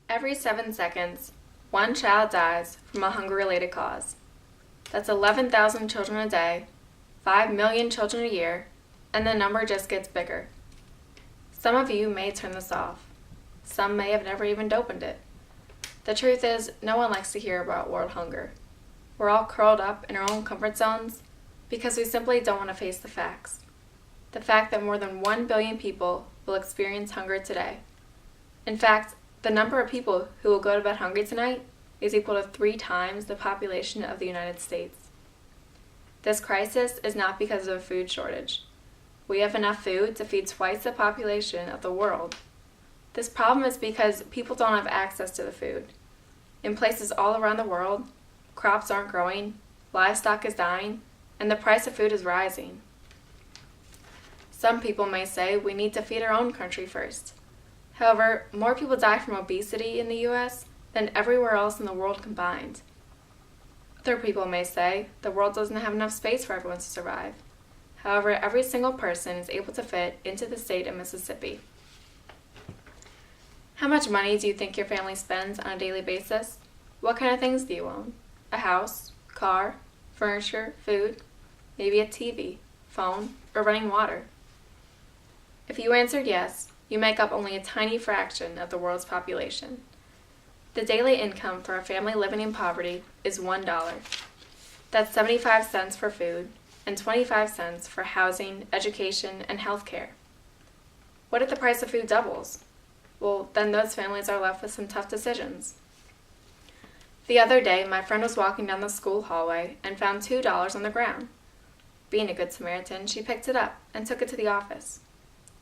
Every 7 seconds, one child dies from a hunger-related cause. That's 11,000 children a day, 5 million children a year, and the number just gets bigger. Some of you may turn this off. Some may have never even opened it. The truth is, no one likes to hear about world hunger. We're all curled up in our own comfort zones because we simply don't want to face the facts. The fact that more than 1 billion people will experience hunger today. In fact, the number of people who will go to bed hungry tonight is equal to 3 times the population of the United States. This crisis is not because of a food shortage. We have enough food to feed twice the population of the world. This problem is because people don't have access to the food. In places all around the world, crops aren't growing, livestock is dying, and the price of food is rising. Some people may say we need to feed our own country first. However, more people die from obesity in the U.S. than everywhere else in the world combined. Other people may say the world doesn't have enough space for everyone to survive. However, every single person is able to fit into the state of Mississippi. How much money do you think your family spends on a daily basis? What kind of things do you own? A house, car, furniture, food, maybe a TV, phone, or running water? If you answered yes, you make up only a tiny fraction of the world's population. The daily income for a family living in poverty is $1. That's 75 cents for food and 25 cents for housing, education, and health care. What if the price of food doubles? Well, then those families are left with some tough decisions. The other day, my friend was walking down the school hallway and found $2 on the ground. Being a good Samaritan, she picked it up and took it to the office.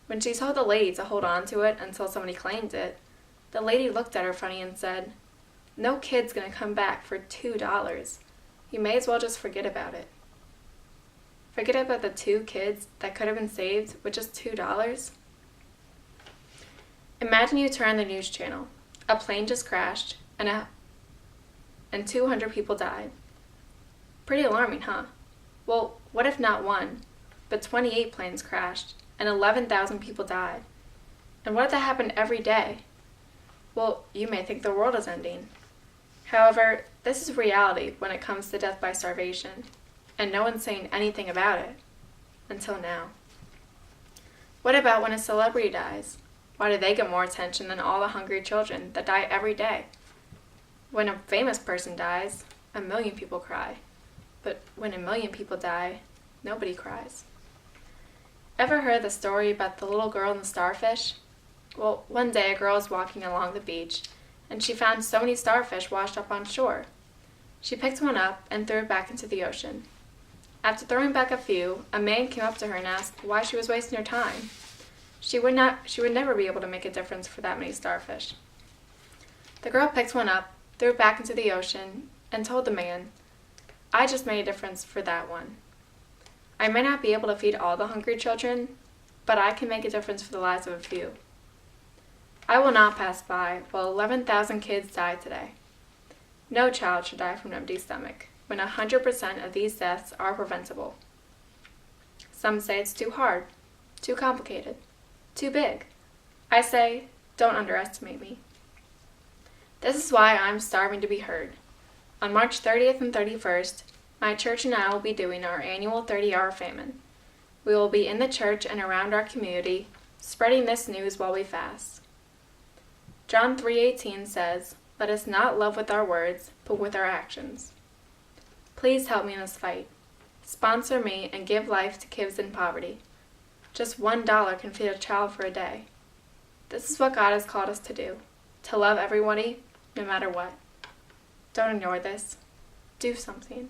When she told the lady to hold on to it until somebody claimed it, the lady looked at her funny and said, "No kid's gonna come back for $2. You may as well just forget about it." Forget about the 2 kids that could have been saved with just $2? Imagine you turn on the news channel. A plane just crashed and 200 people died. Pretty alarming, huh? Well, what if not 1, but 28 planes crashed and 11,000 people died? And what if that happened every day? Well, you may think the world is ending. However, this is reality when it comes to death by starvation, and no one's saying anything about it. Until now. What about when a celebrity dies? Why do they get more attention than all the hungry children that die every day? When a famous person dies, 1 million people cry. But when 1 million people die, nobody cries. Ever heard the story about the little girl and the starfish? Well, one day a girl was walking along the beach, and she found so many starfish washed up on shore. She picked one up and threw it back into the ocean. After throwing back a few, a man came up to her and asked why she was wasting her time. She would never be able to make a difference for that many starfish. The girl picked one up, threw it back into the ocean, and told the man, "I just made a difference for that one. I may not be able to feed all the hungry children, but I can make a difference for the lives of a few. I will not pass by while 11,000 kids die today. No child should die from an empty stomach, when 100% of these deaths are preventable. Some say it's too hard, too complicated, too big. I say, don't underestimate me. This is why I'm starving to be heard. On March 30th and 31st, my church and I will be doing our annual 30-hour famine. We will be in the church and around our community, spreading this news while we fast. John 3:18 says, "Let us not love with our words, but with our actions." Please help me in this fight. Sponsor me and give life to kids in poverty. Just $1 can feed a child for a day. This is what God has called us to do, to love everybody, no matter what. Don't ignore this. Do something.